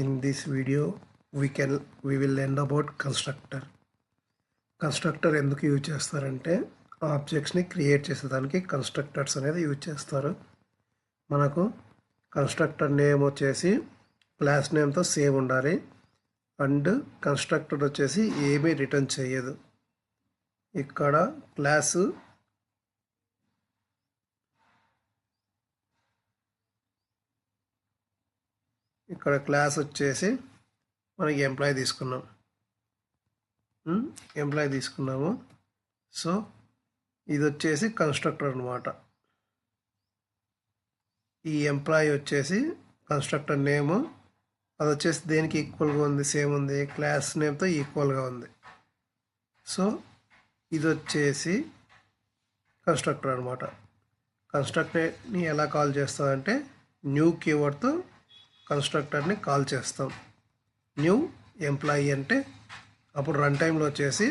In this video, we will learn about constructor. Constructor ఎందుకు use చేస్తారంటే ఆబ్జెక్ట్స్ని create చేసేదానికి constructors అనేది యూజ్ చేస్తారు. మనకు కన్స్ట్రక్టర్ నేమ్ వచ్చేసి క్లాస్ నేమ్తో సేమ్ ఉండాలి అండ్ కన్స్ట్రక్టర్ వచ్చేసి ఏమీ రిటర్న్ చేయదు. ఇక్కడ క్లాస్ వచ్చేసి మనకి ఎంప్లాయీ తీసుకున్నాము. సో ఇది వచ్చేసి కన్స్ట్రక్టర్ అనమాట. ఈ ఎంప్లాయీ వచ్చేసి కన్స్ట్రక్టర్ నేము అది వచ్చేసి దేనికి ఈక్వల్గా ఉంది, సేమ్ ఉంది, క్లాస్ నేమ్తో ఈక్వల్గా ఉంది. సో ఇది వచ్చేసి కన్స్ట్రక్టర్ అనమాట. కన్స్ట్రక్టర్ని ఎలా కాల్ చేస్తామంటే న్యూ కీవర్డ్తో కన్స్ట్రక్టర్ని కాల్ చేస్తాం. న్యూ ఎంప్లాయీ అంటే అప్పుడు రన్ టైంలో వచ్చేసి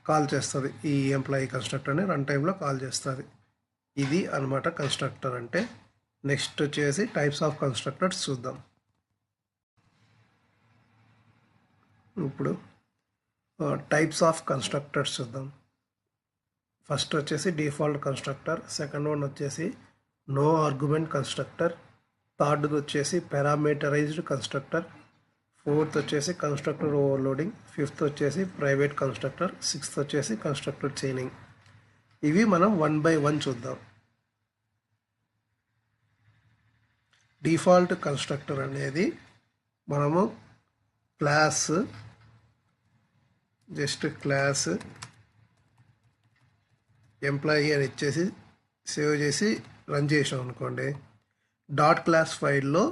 కాల్ చేస్తుంది. ఈ ఎంప్లాయీ కన్స్ట్రక్టర్ని రన్ టైంలో కాల్ చేస్తుంది. ఇది అనమాట కన్స్ట్రక్టర్ అంటే. నెక్స్ట్ వచ్చేసి టైప్స్ ఆఫ్ కన్స్ట్రక్టర్స్ చూద్దాం. ఇప్పుడు టైప్స్ ఆఫ్ కన్స్ట్రక్టర్స్ చూద్దాం. ఫస్ట్ వచ్చేసి డిఫాల్ట్ కన్స్ట్రక్టర్, సెకండ్ వన్ వచ్చేసి నో ఆర్గ్యుమెంట్ కన్స్ట్రక్టర్, థర్డ్ వచ్చేసి పారామీటరైజ్డ్ కన్స్ట్రక్టర్, ఫోర్త్ వచ్చేసి కన్స్ట్రక్టర్ ఓవర్లోడింగ్, ఫిఫ్త్ వచ్చేసి ప్రైవేట్ కన్స్ట్రక్టర్, సిక్స్త్ వచ్చేసి కన్స్ట్రక్టర్ చైనింగ్. ఇవి మనం 1 by 1 చూద్దాం. డిఫాల్ట్ కన్స్ట్రక్టర్ అనేది మనము క్లాస్ ఎంప్లాయీ అని ఇచ్చేసి సేవ్ చేసి రన్ చేసాం అనుకోండి, డాట్ క్లాస్ ఫైల్లో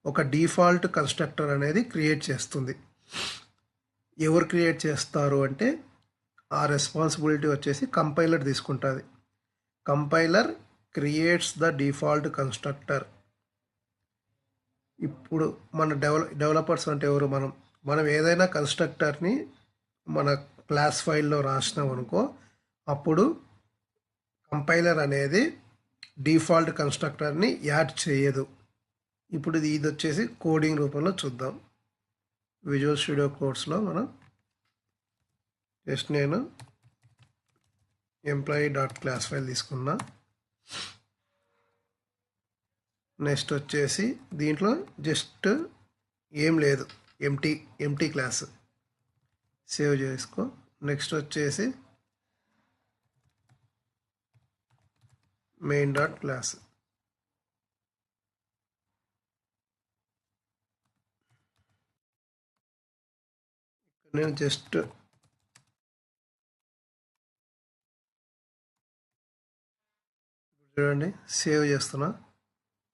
ఒక డిఫాల్ట్ కన్స్ట్రక్టర్ అనేది క్రియేట్ చేస్తుంది. ఎవరు క్రియేట్ చేస్తారు అంటే ఆ రెస్పాన్సిబిలిటీ వచ్చేసి కంపైలర్ తీసుకుంటుంది. Compiler creates the default constructor. ఇప్పుడు మన డెవలపర్స్ అంటే ఎవరు, మనం ఏదైనా కన్స్ట్రక్టర్ని మన క్లాస్ ఫైల్లో రాసినాం అనుకో, అప్పుడు కంపైలర్ అనేది డిఫాల్ట్ కన్స్ట్రక్టర్ని యాడ్ చేయదు. ఇప్పుడు ఇది వచ్చేసి కోడింగ్ రూపంలో చూద్దాం. విజువల్ స్టూడియో కోడ్స్లో మనం నేను ఎంప్లాయీ డాట్ క్లాస్ ఫైల్ తీసుకున్నా. నెక్స్ట్ వచ్చేసి దీంట్లో జస్ట్ ఏం లేదు, ఎంటీ క్లాస్. సేవ్ చేసుకో. నెక్స్ట్ వచ్చేసి మెయిన్ డాట్ క్లాస్. నేను జస్ట్ చూడండి సేవ్ చేస్తున్నా.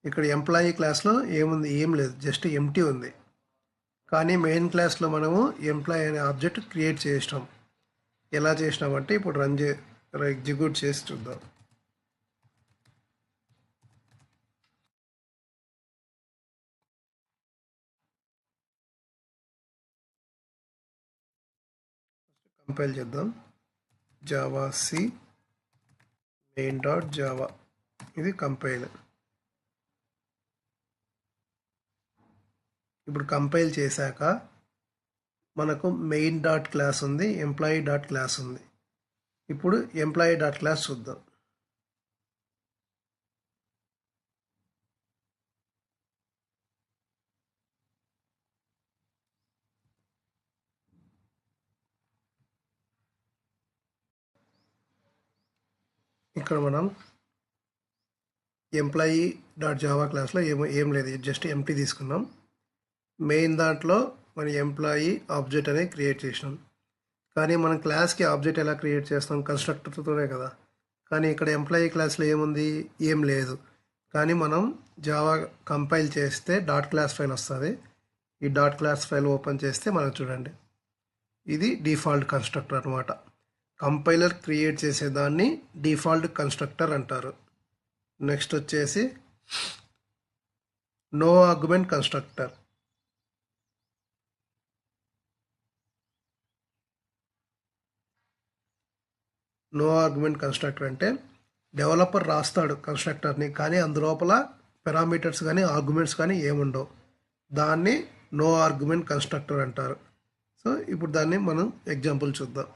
ఇక్కడ ఎంప్లాయీ క్లాస్లో ఏముంది, ఏం లేదు, జస్ట్ ఎంటీ ఉంది. కానీ మెయిన్ క్లాస్లో మనము ఎంప్లాయీ అనే ఆబ్జెక్ట్ క్రియేట్ చేసినాం. ఎలా చేసినామంటే ఇప్పుడు ఎగ్జిక్యూట్ చేసి చూద్దాం. కంపైల్ చేద్దాం. Javac main dot java, ఇది కంపైల్. ఇప్పుడు కంపైల్ చేశాక మనకు మెయిన్ డాట్ క్లాస్ ఉంది, ఎంప్లాయీ డాట్ క్లాస్ ఉంది. ఇప్పుడు ఎంప్లాయీ డాట్ క్లాస్ చూద్దాం. ఇక్కడ మనం ఎంప్లాయీ డాట్ జావా క్లాస్లో ఏం లేదు, జస్ట్ ఎంటీ తీసుకున్నాం. మెయిన్ దాంట్లో మన ఎంప్లాయీ ఆబ్జెక్ట్ అనేది క్రియేట్ చేసినాం. కానీ మనం క్లాస్కి ఆబ్జెక్ట్ ఎలా క్రియేట్ చేస్తాం, కన్స్ట్రక్టర్తోనే కదా. కానీ ఇక్కడ ఎంప్లాయీ క్లాస్లో ఏముంది, ఏం లేదు. కానీ మనం జావా కంపైల్ చేస్తే డాట్ క్లాస్ ఫైల్ వస్తుంది. ఈ డాట్ క్లాస్ ఫైల్ ఓపెన్ చేస్తే మనం చూడండి, ఇది డిఫాల్ట్ కన్స్ట్రక్టర్ అనమాట. కంపైలర్ క్రియేట్ చేసేదాన్ని డిఫాల్ట్ కన్స్ట్రక్టర్ అంటారు. నెక్స్ట్ వచ్చేసి no argument constructor. No argument constructor అంటే డెవలపర్ రాస్తాడు కన్స్ట్రక్టర్ని, కానీ అందులోపల పారామీటర్స్ కానీ ఆర్గ్యుమెంట్స్ కానీ ఏముండవు. దాన్ని నో ఆర్గ్యుమెంట్ కన్స్ట్రక్టర్ అంటారు. సో ఇప్పుడు దాన్ని మనం ఎగ్జాంపుల్ చూద్దాం.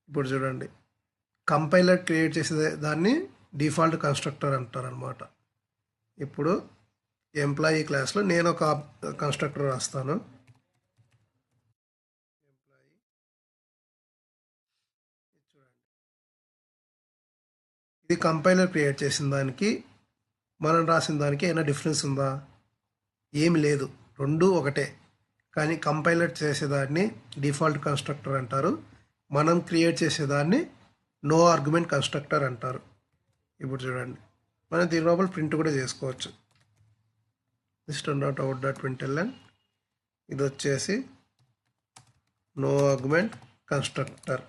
ఇప్పుడు చూడండి, కంపైలర్ క్రియేట్ చేసే దాన్ని డిఫాల్ట్ కన్స్ట్రక్టర్ అంటారు అనమాట. ఇప్పుడు ఎంప్లాయీ క్లాస్లో నేను ఒక కన్స్ట్రక్టర్ రాస్తాను. ఇది కంపైలర్ క్రియేట్ చేసిన దానికి మనం రాసిన దానికి ఏమైనా డిఫరెన్స్ ఉందా? ఏమి లేదు, రెండు ఒకటే. కానీ కంపైలర్ చేసేదాన్ని డిఫాల్ట్ కన్స్ట్రక్టర్ అంటారు, మనం క్రియేట్ చేసేదాన్ని నో ఆర్గ్యుమెంట్ కన్స్ట్రక్టర్ అంటారు. ఇప్పుడు చూడండి, మనం దీని లోపల ప్రింట్ కూడా చేసుకోవచ్చు. system.out.println ఇది వచ్చేసి నో ఆర్గ్యుమెంట్ కన్స్ట్రక్టర్.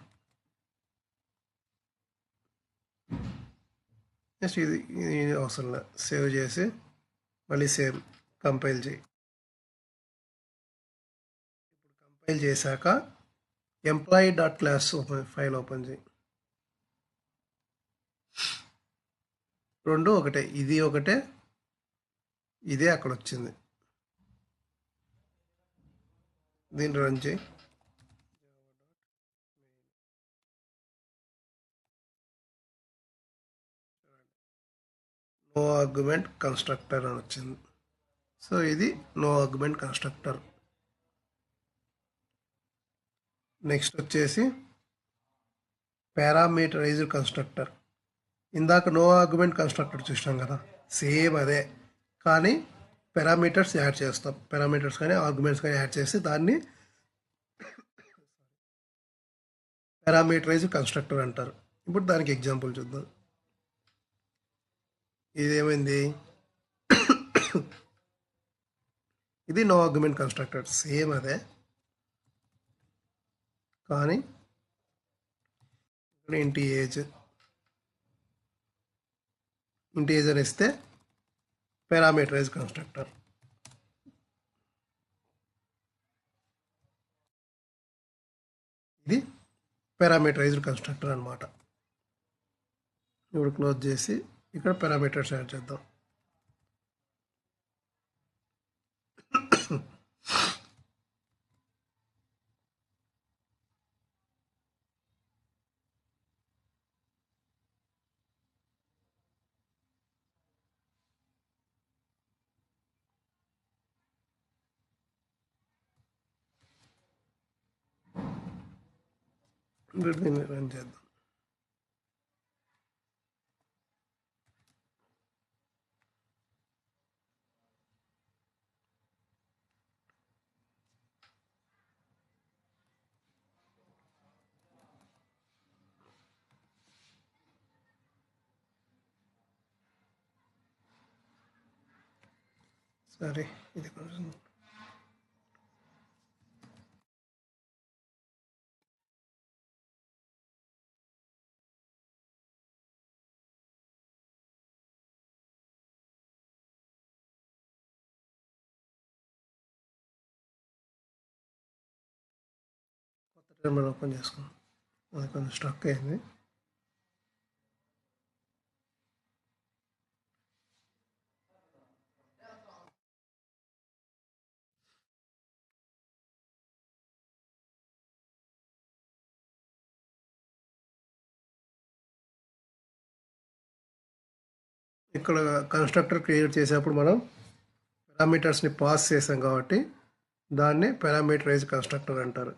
నెక్స్ట్ ఇది అవసరం లేదు, సేవ్ చేసి మళ్ళీ సేమ్ కంపైల్ చేయి. ఇప్పుడు కంపైల్ చేశాక employee.class ఫైల్ ఓపెన్ చేయి. రెండు ఒకటే, ఇది ఒకటే, ఇదే అక్కడ వచ్చింది. దీన్ని రన్ చేయి. నో ఆర్గ్యుమెంట్ కన్స్ట్రక్టర్ అని వచ్చింది. సో ఇది నో ఆర్గ్యుమెంట్ కన్స్ట్రక్టర్. నెక్స్ట్ వచ్చేసి పారామీటరైజ్డ్ కన్స్ట్రక్టర్. ఇందాక నో ఆర్గ్యుమెంట్ కన్స్ట్రక్టర్ చూసినాం కదా, సేమ్ అదే, కానీ పారామీటర్స్ యాడ్ చేస్తాం. పారామీటర్స్ కానీ ఆర్గ్యుమెంట్స్ కానీ యాడ్ చేసి దాన్ని పారామీటరైజ్డ్ కన్స్ట్రక్టర్ అంటారు. ఇప్పుడు దానికి ఎగ్జాంపుల్ చూద్దాం. ఇదేమైంది, ఇది నో ఆర్గ్యుమెంట్ కన్స్ట్రక్టర్, సేమ్ అదే, కానీ ఇక్కడ ఇంటి ఏజ్ అని ఇస్తే పారామీటరైజ్ కన్స్ట్రక్టర్. ఇది పారామీటరైజ్డ్ కన్స్ట్రక్టర్ అనమాట. ఇప్పుడు క్లోజ్ చేసి ఇక్కడ పారామీటర్స్ యాడ్ చేద్దాం. దీన్ని రన్ చేద్దాం. సరే, ఇది కొంచెం కొత్త టెర్మినల్ ఓపెన్ చేసుకున్నాం. అది కొంచెం స్ట్రక్ అయింది. ఇక్కడ కన్స్ట్రక్టర్ క్రియేట్ చేసేప్పుడు మనం పారామీటర్స్ని పాస్ చేసాం కాబట్టి దాన్ని పారామీటరైజ్ కన్స్ట్రక్టర్ అంటారు.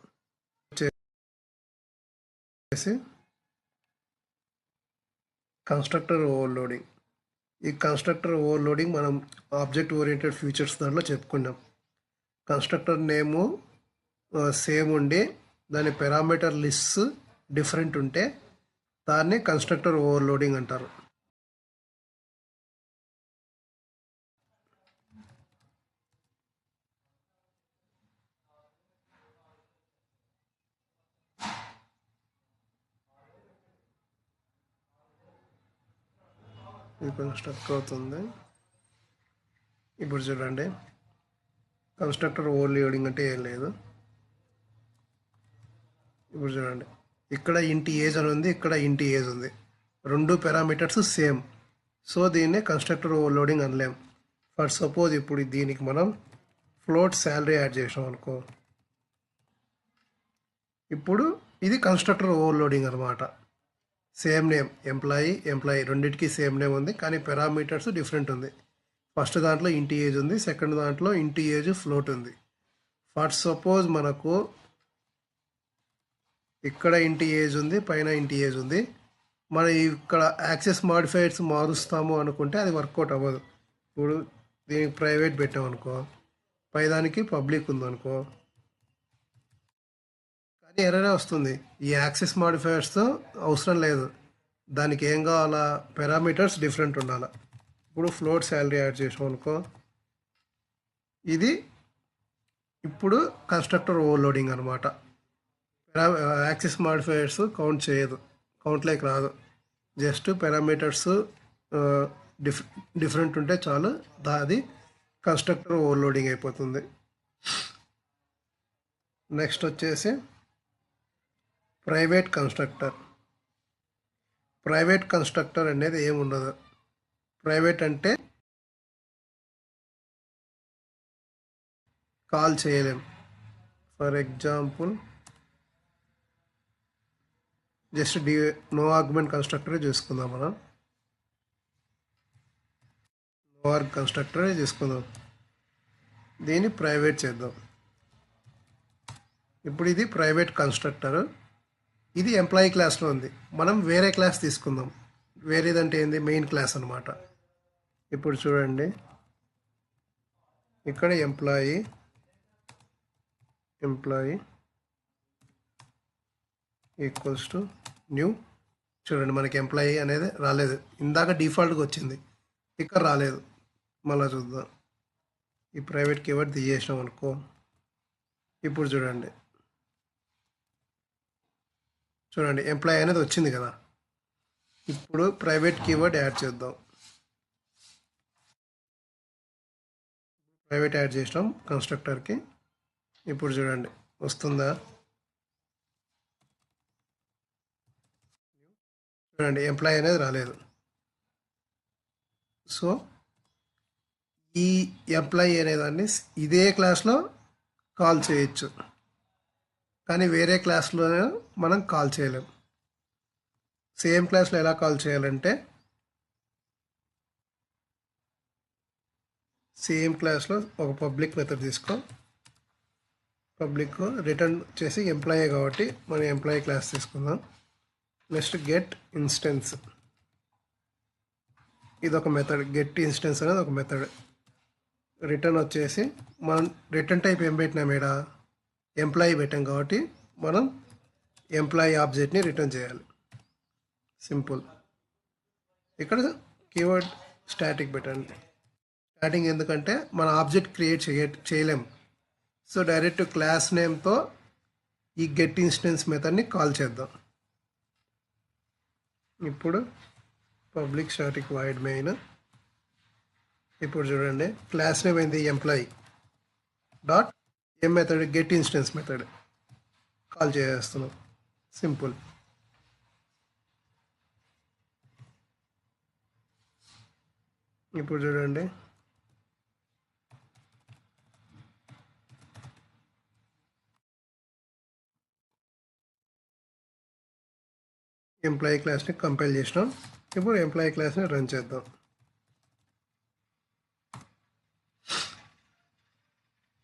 Constructor overloading. ఈ కన్స్ట్రక్టర్ ఓవర్లోడింగ్ మనం ఆబ్జెక్ట్ ఓరియంటెడ్ ఫీచర్స్ దాంట్లో చెప్పుకున్నాం. కన్స్ట్రక్టర్ నేము సేమ్ ఉండి దాని పారామీటర్ లిస్ట్ డిఫరెంట్ ఉంటే దాన్ని కన్స్ట్రక్టర్ ఓవర్లోడింగ్ అంటారు. ఇది కొంచెం స్ట్రక్ అవుతుంది. ఇప్పుడు చూడండి, కన్స్ట్రక్టర్ ఓవర్లోడింగ్ అంటే ఏం లేదు. ఇప్పుడు చూడండి, ఇక్కడ ఇంటి ఏజ్ అని ఉంది, ఇక్కడ ఇంటి ఏజ్ ఉంది, రెండు పారామీటర్స్ సేమ్. సో దీన్ని కన్స్ట్రక్టర్ ఓవర్లోడింగ్ అనలేం. ఫర్ సపోజ్ ఇప్పుడు దీనికి మనం ఫ్లోట్ శాలరీ యాడ్ చేసాం అనుకో, ఇప్పుడు ఇది కన్స్ట్రక్టర్ ఓవర్లోడింగ్ అనమాట. సేమ్ నేమ్ ఎంప్లాయీ రెండింటికి సేమ్ నేమ్ ఉంది, కానీ పారామీటర్స్ డిఫరెంట్ ఉంది. ఫస్ట్ దాంట్లో ఇంటి ఏజ్ ఉంది, సెకండ్ దాంట్లో ఇంటి ఏజ్ ఫ్లోట్ ఉంది. ఫర్ సపోజ్ మనకు ఇక్కడ ఇంటి ఏజ్ ఉంది, పైన ఇంటి ఏజ్ ఉంది. మనం ఇక్కడ యాక్సెస్ మాడిఫైయర్స్ మారుస్తాము అనుకుంటే అది వర్కౌట్ అవ్వదు. ఇప్పుడు దీనికి ప్రైవేట్ పెట్టామనుకో, పైదానికి పబ్లిక్ ఉందనుకో, కానీ ఎర్రరే వస్తుంది. ఈ యాక్సెస్ మాడిఫైయర్స్తో అవసరం లేదు. దానికి ఏం కావాలా, పారామీటర్స్ డిఫరెంట్ ఉండాలి. ఇప్పుడు ఫ్లోట్ శాలరీ యాడ్ చేసాం అనుకో, ఇది ఇప్పుడు కన్స్ట్రక్టర్ ఓవర్లోడింగ్ అనమాట. యాక్సెస్ మాడిఫైయర్స్ కౌంట్ చేయదు, కౌంట్లోకి రాదు. జస్ట్ పారామీటర్స్ డిఫరెంట్ ఉంటే చాలు, అది కన్స్ట్రక్టర్ ఓవర్లోడింగ్ అయిపోతుంది. నెక్స్ట్ వచ్చేసి ప్రైవేట్ కన్స్ట్రక్టర్ అనేది ఏముండదు. ప్రైవేట్ అంటే కాల్ చేయలేం. For example just no argument కన్స్ట్రక్టరే చూసుకుందాం. మనం నో ఆర్గ్ కన్స్ట్రక్టరే చూసుకుందాం, దీన్ని ప్రైవేట్ చేద్దాం. ఇప్పుడు ఇది ప్రైవేట్ కన్స్ట్రక్టర్, ఇది ఎంప్లాయీ క్లాస్లో ఉంది. మనం వేరే క్లాస్ తీసుకుందాం. వేరేదంటే ఏంది, మెయిన్ క్లాస్ అనమాట. ఇప్పుడు చూడండి, ఇక్కడ ఎంప్లాయీ ఈక్వల్స్ టు న్యూ. చూడండి, మనకి ఎంప్లాయీ అనేది రాలేదు. ఇందాక డిఫాల్ట్గా వచ్చింది, ఇక్కడ రాలేదు. మళ్ళీ చూద్దాం. ఈ ప్రైవేట్ కీవర్డ్ తీసేసినాం అనుకో, ఇప్పుడు చూడండి ఎంప్లాయీ అనేది వచ్చింది కదా. ఇప్పుడు ప్రైవేట్ కీవర్డ్ యాడ్ చేద్దాం. ప్రైవేట్ యాడ్ చేసినాం కన్స్ట్రక్టర్కి. ఇప్పుడు చూడండి వస్తుందా, చూడండి ఎంప్లాయీ అనేది రాలేదు. సో ఈ ఎంప్లాయీ అనేదాన్ని ఇదే క్లాస్లో కాల్ చేయొచ్చు, కానీ వేరే క్లాస్లో మనం కాల్ చేయలేం. సేమ్ క్లాస్లో ఎలా కాల్ చేయాలంటే, సేమ్ క్లాస్లో ఒక పబ్లిక్ మెథడ్ తీసుకో. పబ్లిక్ రిటర్న్ చేసి ఎంప్లాయీ కాబట్టి మనం ఎంప్లాయీ క్లాస్ తీసుకుందాం. నెక్స్ట్ గెట్ ఇన్స్టెన్స్, ఇది ఒక మెథడ్. గెట్ ఇన్స్టెన్స్ అనేది ఒక మెథడ్. రిటర్న్ వచ్చేసి మనం రిటర్న్ టైప్ ఏం పెట్టినాం, ఇక్కడ ఎంప్లాయీ పెట్టాం కాబట్టి మనం ఎంప్లాయీ ఆబ్జెక్ట్ని రిటర్న్ చేయాలి. సింపుల్. ఇక్కడ కీవర్డ్ స్టాటిక్ పెట్టండి. స్టాటిక్ ఎందుకంటే మన ఆబ్జెక్ట్ క్రియేట్ చేయలేం. సో డైరెక్ట్ క్లాస్ నేమ్తో ఈ గెట్ ఇన్స్టెన్స్ మెథడ్ని కాల్ చేద్దాం. ఇప్పుడు పబ్లిక్ స్టాటిక్ వాయిడ్ మెయిన్. ఇప్పుడు చూడండి క్లాస్ నేమ్ అయింది ఎంప్లాయీ డాట్ ఏం method, get instance method call చేస్తున్నాం. సింపుల్. ఇప్పుడు చూడండి ఎంప్లాయీ క్లాస్ని కంపైల్ చేసినాం. ఇప్పుడు ఎంప్లాయీ క్లాస్ని రన్ చేద్దాం.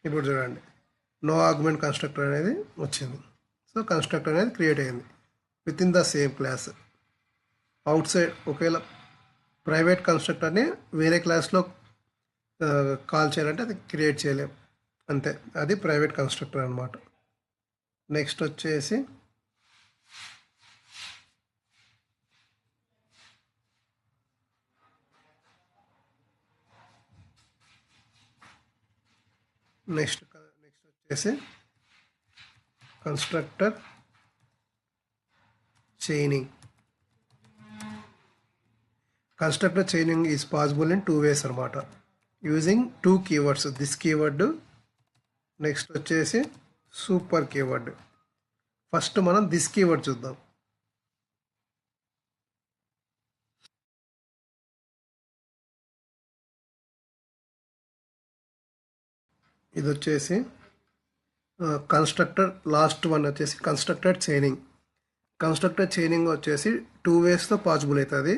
ఇప్పుడు చూడండి నో ఆర్గ్యుమెంట్ కన్స్ట్రక్టర్ అనేది వచ్చింది. సో కన్స్ట్రక్టర్ అనేది క్రియేట్ అయింది with in the same class. Out side ఒకవేళ ప్రైవేట్ కన్స్ట్రక్టర్ని వేరే క్లాస్లో కాల్ చేయాలంటే అది క్రియేట్ చేయలేం, అంతే. అది ప్రైవేట్ కన్స్ట్రక్టర్ అనమాట. నెక్స్ట్ వచ్చేసి నెక్స్ట్ వచ్చేసి constructor chaining. Constructor chaining is possible in 2 ways అనమాట, using 2 keywords. This keyword, next వచ్చేసి సూపర్ కీవర్డ్. ఫస్ట్ మనం దిస్ కీవర్డ్ చూద్దాం. ఇది వచ్చేసి కన్స్ట్రక్టర్ లాస్ట్ వన్ వచ్చేసి కన్స్ట్రక్టెడ్ చైనింగ్. కన్స్ట్రక్టెడ్ చైనింగ్ వచ్చేసి 2 వేస్తో పాసిబుల్ అవుతుంది.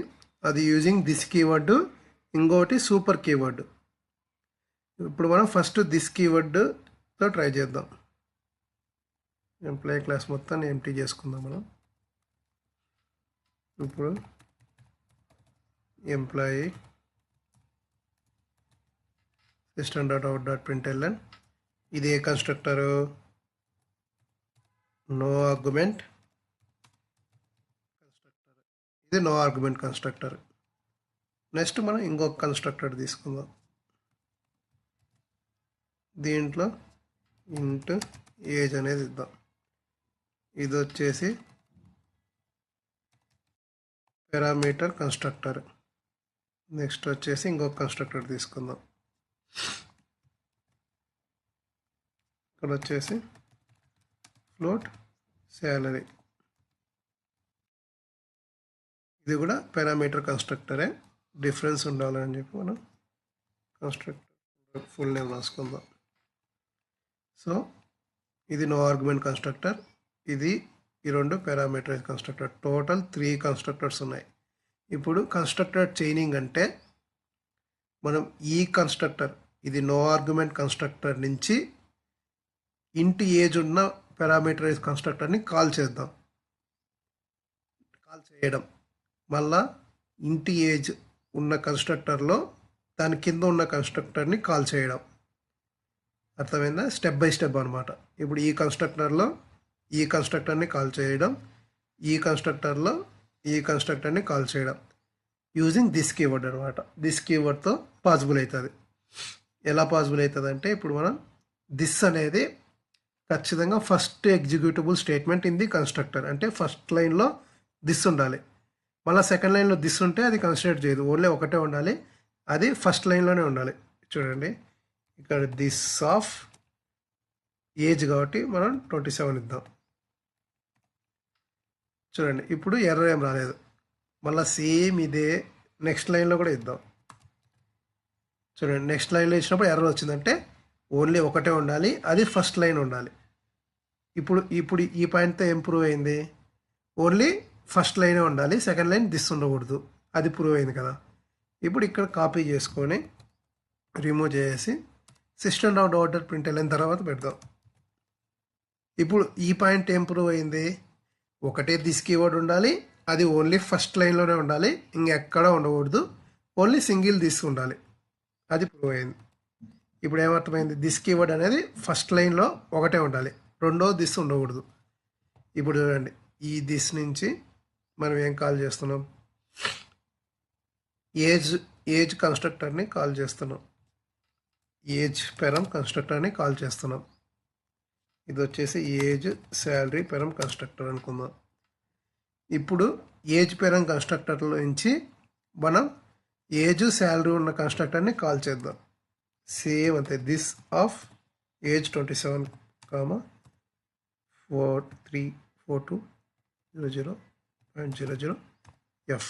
అది యూజింగ్ దిస్ కీవర్డ్, ఇంకోటి సూపర్ కీవర్డ్. ఇప్పుడు మనం ఫస్ట్ దిస్ కీవర్డ్తో ట్రై చేద్దాం. ఎంప్లాయీ క్లాస్ మొత్తాన్ని ఎంటీ చేసుకుందాం మనం. ఇప్పుడు ఎంప్లాయీ system.out.println, ఇది ఏ కన్స్ట్రక్టరు? No argument constructor. ఇది నో ఆర్గ్యుమెంట్ కన్స్ట్రక్టర్. నెక్స్ట్ మనం ఇంకొక కన్స్ట్రక్టర్ తీసుకుందాం. దీంట్లో ఇంట్ ఏజ్ అనేది ఇద్దాం. ఇది వచ్చేసి పారామీటర్ కన్స్ట్రక్టర్. నెక్స్ట్ వచ్చేసి ఇంకొక కన్స్ట్రక్టర్ తీసుకుందాం. ఇక్కడ వచ్చేసి ఫ్లోట్ శాలరీ. ఇది కూడా పారామీటర్ కన్స్ట్రక్టరే, డిఫరెన్స్ ఉండాలని చెప్పి మనం కన్స్ట్రక్టర్ ఫుల్ నేమ్ రాసుకుందాం. సో ఇది నో ఆర్గ్యుమెంట్ కన్స్ట్రక్టర్, ఇది ఈ రెండు పారామీటరైజ్ కన్స్ట్రక్టర్. టోటల్ 3 కన్స్ట్రక్టర్స్ ఉన్నాయి. ఇప్పుడు కన్స్ట్రక్టర్ చైనింగ్ అంటే మనం ఈ కన్స్ట్రక్టర్, ఇది నో ఆర్గ్యుమెంట్ కన్స్ట్రక్టర్ నుంచి ఇంటి ఏజ్ ఉన్న పారామీటరైజ్ కన్స్ట్రక్టర్ని కాల్ చేయడం. మళ్ళా ఇంటి ఏజ్ ఉన్న కన్స్ట్రక్టర్లో దాని కింద ఉన్న కన్స్ట్రక్టర్ని కాల్ చేయడం. అర్థమైందా? స్టెప్ బై స్టెప్ అనమాట. ఇప్పుడు ఈ కన్స్ట్రక్టర్లో ఈ కన్స్ట్రక్టర్ని కాల్ చేయడం, ఈ కన్స్ట్రక్టర్లో ఈ కన్స్ట్రక్టర్ని కాల్ చేయడం యూజింగ్ దిస్ కీవర్డ్ అనమాట. దిస్ కీవర్డ్తో పాసిబుల్ అవుతుంది. ఎలా పాసిబుల్ అవుతుంది అంటే, ఇప్పుడు మనం దిస్ అనేది ఖచ్చితంగా first executable statement in the constructor. అంటే ఫస్ట్ లైన్లో దిస్ ఉండాలి. మళ్ళీ సెకండ్ లైన్లో దిస్ ఉంటే అది కన్సిడర్ చేయదు, ఓన్లీ ఒకటే ఉండాలి, అది ఫస్ట్ లైన్లోనే ఉండాలి. చూడండి ఇక్కడ దిస్ ఆఫ్ ఏజ్ కాబట్టి మనం 27 ఇద్దాం. చూడండి ఇప్పుడు ఎర్రర్ ఏం రాలేదు. మళ్ళీ సేమ్ ఇదే నెక్స్ట్ లైన్లో కూడా ఇద్దాం. చూడండి నెక్స్ట్ లైన్లో ఇచ్చినప్పుడు ఎర్రర్ వచ్చిందంటే ఓన్లీ ఒకటే ఉండాలి, అది ఫస్ట్ లైన్ ఉండాలి. ఇప్పుడు ఇప్పుడు ఈ పాయింట్తో ఏం ప్రూవ్ అయింది? ఓన్లీ ఫస్ట్ లైనే ఉండాలి, సెకండ్ లైన్ దిస్ ఉండకూడదు, అది ప్రూవ్ అయింది కదా. ఇప్పుడు ఇక్కడ కాపీ చేసుకొని రిమూవ్ చేసి system.out.println తర్వాత పెడదాం. ఇప్పుడు ఈ పాయింట్ ఏం ప్రూవ్ అయింది? ఒకటే దిస్ కీవర్డ్ ఉండాలి, అది ఓన్లీ ఫస్ట్ లైన్లోనే ఉండాలి, ఇంకెక్కడా ఉండకూడదు, ఓన్లీ సింగిల్ దిస్ ఉండాలి, అది ప్రూవ్ అయింది. ఇప్పుడు ఏమర్థమైంది? దిస్ కీవర్డ్ అనేది ఫస్ట్ లైన్లో ఒకటే ఉండాలి, రెండో దిస్ ఉండకూడదు. ఇప్పుడు చూడండి ఈ దిస్ నుంచి మనం ఏం కాల్ చేస్తున్నాం? ఏజ్ కన్స్ట్రక్టర్ని కాల్ చేస్తున్నాం. ఏజ్ పెరం కన్స్ట్రక్టర్ని కాల్ చేస్తున్నాం. ఇది వచ్చేసి ఏజ్ శాలరీ పెరం కన్స్ట్రక్టర్ అనుకుందాం. ఇప్పుడు ఏజ్ పెరం కన్స్ట్రక్టర్లో నుంచి మనం ఏజ్ శాలరీ ఉన్న కన్స్ట్రక్టర్ని కాల్ చేద్దాం. సేమ్ అంతే, this of age 27, 434200.00 F.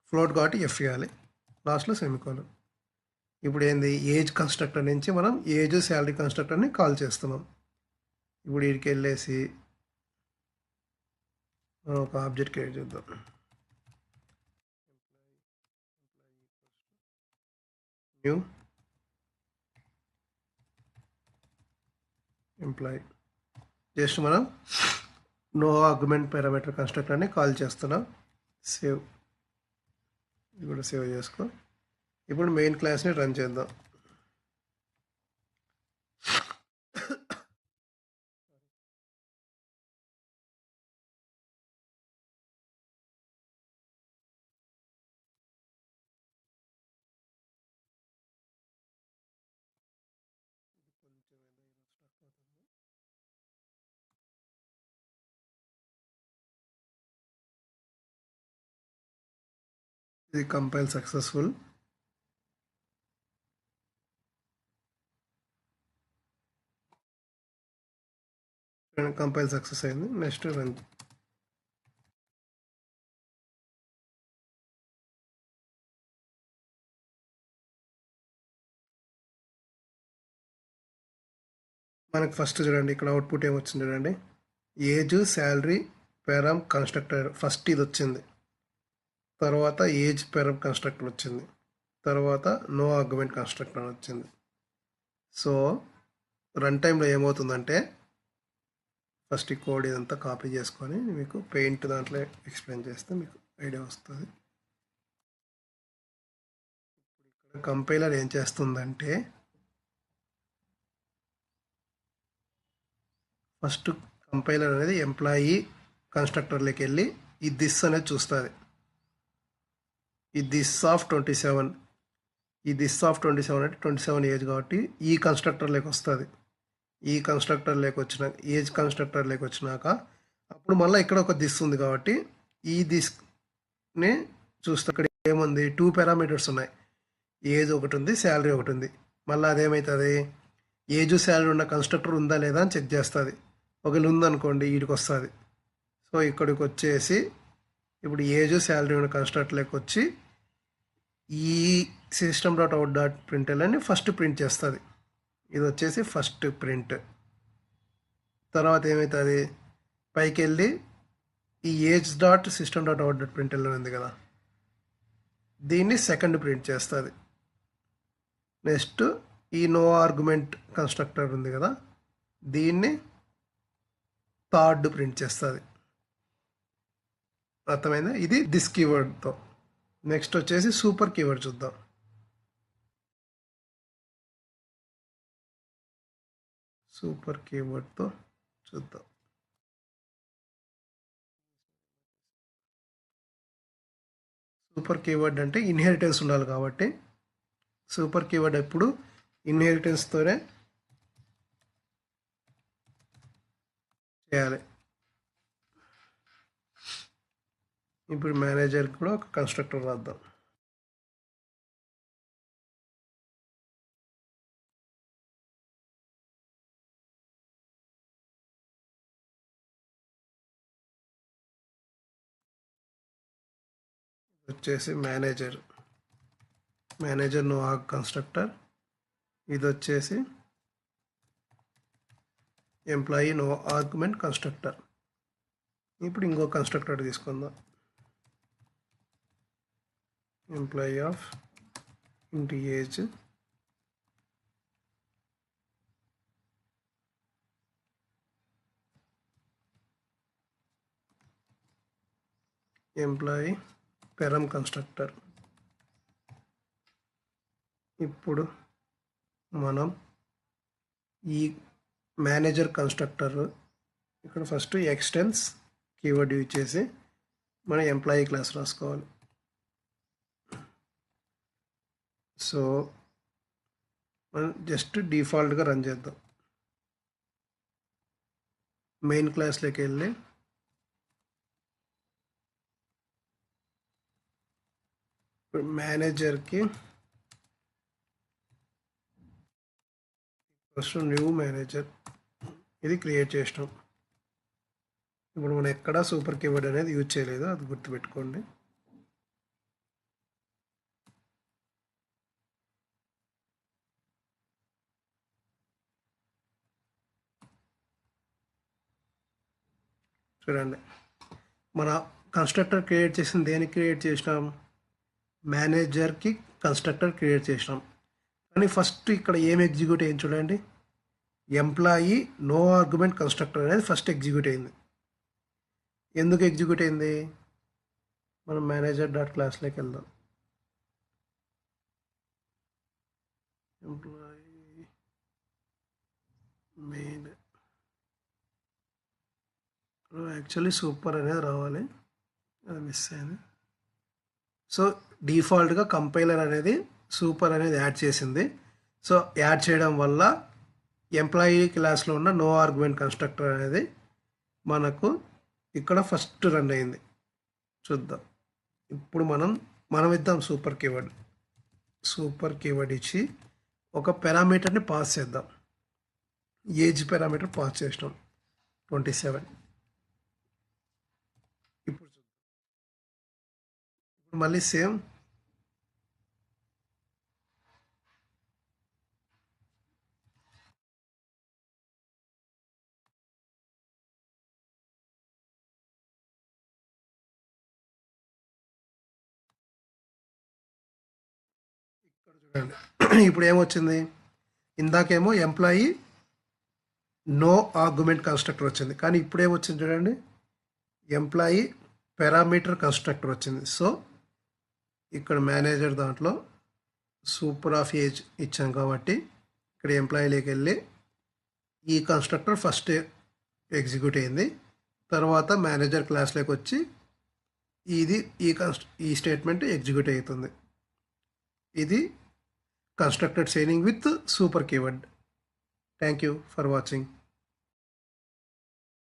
Float కాబట్టి ఎఫ్ ఇవ్వాలి, లాస్ట్లో సెమికోలన్. ఇప్పుడు ఏంది? ఏజ్ కన్స్ట్రక్టర్ నుంచి మనం ఏజ్ శాలరీ కన్స్ట్రక్టర్ని కాల్ చేస్తున్నాం. ఇప్పుడు వీడికి వెళ్ళేసి మనం ఒక ఆబ్జెక్ట్ క్రియేట్ చేద్దాం. New employee. జస్ట్ మనం నో ఆర్గ్యుమెంట్ పారామీటర్ కన్స్ట్రక్టర్ని కాల్ చేస్తున్నాం. సేవ్, ఇది కూడా సేవ్ చేసుకో. ఇప్పుడు మెయిన్ క్లాస్ని రన్ చేద్దాం. ఇది కంపైల్ సక్సెస్ఫుల్. కంపైల్ సక్సెస్ అయింది. Next run. మనకు ఫస్ట్ చూడండి ఇక్కడ అవుట్పుట్ ఏమొచ్చింది చూడండి. ఏజ్, శాలరీ, పెరమ్, కన్స్ట్రక్టర్ ఫస్ట్ ఇది వచ్చింది. తర్వాత ఏజ్ పెరమ్ కన్స్ట్రక్టర్ వచ్చింది. తర్వాత నో ఆర్గ్యుమెంట్ కన్స్ట్రక్టర్ వచ్చింది. సో రన్ టైంలో ఏమవుతుందంటే ఫస్ట్ ఈ కోడ్ ఇదంతా కాపీ చేసుకొని మీకు పెయింట్ దాంట్లో ఎక్స్ప్లెయిన్ చేస్తే మీకు ఐడియా వస్తుంది. ఇక్కడ కంపైలర్ ఏం చేస్తుందంటే ఫస్ట్ కంపైలర్ అనేది ఎంప్లాయీ కన్స్ట్రక్టర్లోకి వెళ్ళి ఈ దిస్ అనేది చూస్తుంది. ఈ దిస్ ఆఫ్ 27, ఈ దిస్ ఆఫ్ 27 అంటే 27 ఏజ్ కాబట్టి ఈ కన్స్ట్రక్టర్లోకి వస్తుంది. ఈ కన్స్ట్రక్టర్లోకి వచ్చినాక ఏజ్ కన్స్ట్రక్టర్లోకి వచ్చినాక అప్పుడు మళ్ళీ ఇక్కడ ఒక దిస్ ఉంది కాబట్టి ఈ దిస్ని చూస్తే ఇక్కడ ఏముంది 2 పారామీటర్స్ ఉన్నాయి. ఏజ్ ఒకటి ఉంది, శాలరీ ఒకటి ఉంది. మళ్ళీ అదేమవుతుంది ఏజ్ శాలరీ ఉన్న కన్స్ట్రక్టర్ ఉందా లేదా అని చెక్ చేస్తుంది. ఒకవేళ ఉందనుకోండి వీడికి వస్తుంది. సో ఇక్కడికి వచ్చేసి ఇప్పుడు ఏజ్ శాలరీ ఉన్న కన్స్ట్రక్టర్లోకి వచ్చి ఈ system.out.println అని ఫస్ట్ ప్రింట్ చేస్తుంది. ఇది వచ్చేసి ఫస్ట్ ప్రింట్. తర్వాత ఏమవుతుంది పైకి వెళ్ళి ఈ age.system.out.println ఉంది కదా దీన్ని సెకండ్ ప్రింట్ చేస్తుంది. నెక్స్ట్ ఈ నో ఆర్గ్యుమెంట్ కన్స్ట్రక్టర్ ఉంది కదా దీన్ని థర్డ్ ప్రింట్ చేస్తుంది. అర్థమైందా? ఇది దిస్ కీవర్డ్తో. నెక్స్ట్ వచ్చేసి సూపర్ కీవర్డ్ చూద్దాం. సూపర్ కీవర్డ్తో చూద్దాం. సూపర్ కీవర్డ్ అంటే ఇన్హెరిటెన్స్ ఉండాలి కాబట్టి సూపర్ కీవర్డ్ ఎప్పుడు ఇన్హెరిటెన్స్తోనే చేయాలి. ఇప్పుడు మేనేజర్ కూడా ఒక కన్స్ట్రక్టర్ రాద్దాం. వచ్చేసి మేనేజర్ నో ఆర్గ్ కన్స్ట్రక్టర్. ఇది వచ్చేసి ఎంప్లాయీ నో ఆర్గ్యుమెంట్ కన్స్ట్రక్టర్. ఇప్పుడు ఇంకో కన్స్ట్రక్టర్ తీసుకుందాం. ఎంప్లాయీ ఆఫ్ ఇంటి ఏజ్ ఎంప్లాయీ పెరమ్ కన్స్ట్రక్టర్. ఇప్పుడు మనం ఈ మేనేజర్ కన్స్ట్రక్టర్ ఇక్కడ ఫస్ట్ ఎక్స్టెన్స్ కీవర్డ్ యూజ్ చేసి మనం ఎంప్లాయీ క్లాస్ రాసుకోవాలి. సో మనం జస్ట్ డిఫాల్ట్గా రన్ చేద్దాం. మెయిన్ క్లాస్లోకి వెళ్ళి మేనేజర్కి ఫస్ట్ న్యూ మేనేజర్ ఇది క్రియేట్ చేసినాం. ఇప్పుడు మనం ఎక్కడ సూపర్ కీవర్డ్ అనేది యూజ్ చేయలేదు, అది గుర్తుపెట్టుకోండి. చూడండి మన కన్స్ట్రక్టర్ క్రియేట్ చేసిన దేనికి క్రియేట్ చేసినాం? మేనేజర్కి కన్స్ట్రక్టర్ క్రియేట్ చేసినాం. కానీ ఫస్ట్ ఇక్కడ ఏం ఎగ్జిక్యూట్ అయింది చూడండి, ఎంప్లాయీ నో ఆర్గ్యుమెంట్ కన్స్ట్రక్టర్ అనేది ఫస్ట్ ఎగ్జిక్యూట్ అయింది. ఎందుకు ఎగ్జిక్యూట్ అయింది? మనం మేనేజర్.క్లాస్లోకి వెళ్దాం. ఎంప్లాయీ మెయిన్ యాక్చువల్లీ సూపర్ అనేది రావాలి, అది మిస్ అయింది. సో డిఫాల్ట్గా కంపైలర్ అనేది సూపర్ అనేది యాడ్ చేసింది. సో యాడ్ చేయడం వల్ల ఎంప్లాయీ క్లాస్లో ఉన్న నో ఆర్గ్యుమెంట్ కన్స్ట్రక్టర్ అనేది మనకు ఇక్కడ ఫస్ట్ రన్ అయింది. చూద్దాం. ఇప్పుడు మనం ఇద్దాం సూపర్ కీవర్డ్ ఇచ్చి ఒక పారామీటర్ని పాస్ చేద్దాం. ఏజ్ పారామీటర్ పాస్ చేసినాం 27. ఇప్పుడు మళ్ళీ సేమ్ ఇప్పుడు ఏమొచ్చింది, ఇందాకేమో ఎంప్లాయీ నో ఆర్గ్యుమెంట్ కన్స్ట్రక్టర్ వచ్చింది, కానీ ఇప్పుడు ఏమొచ్చింది చూడండి, ఎంప్లాయీ పారామీటర్ కన్స్ట్రక్టర్ వచ్చింది. సో ఇక్కడ మేనేజర్ దాంట్లో సూపర్ ఆఫ్ ఏజ్ ఇచ్చాం కాబట్టి ఇక్కడ ఎంప్లాయీలోకి వెళ్ళి ఈ కన్స్ట్రక్టర్ ఫస్ట్ ఎగ్జిక్యూట్ అయింది, తర్వాత మేనేజర్ క్లాస్లోకి వచ్చి ఇది ఈ స్టేట్మెంట్ ఎగ్జిక్యూట్ అవుతుంది. ఇది constructed signing with super keyword. Thank you for watching.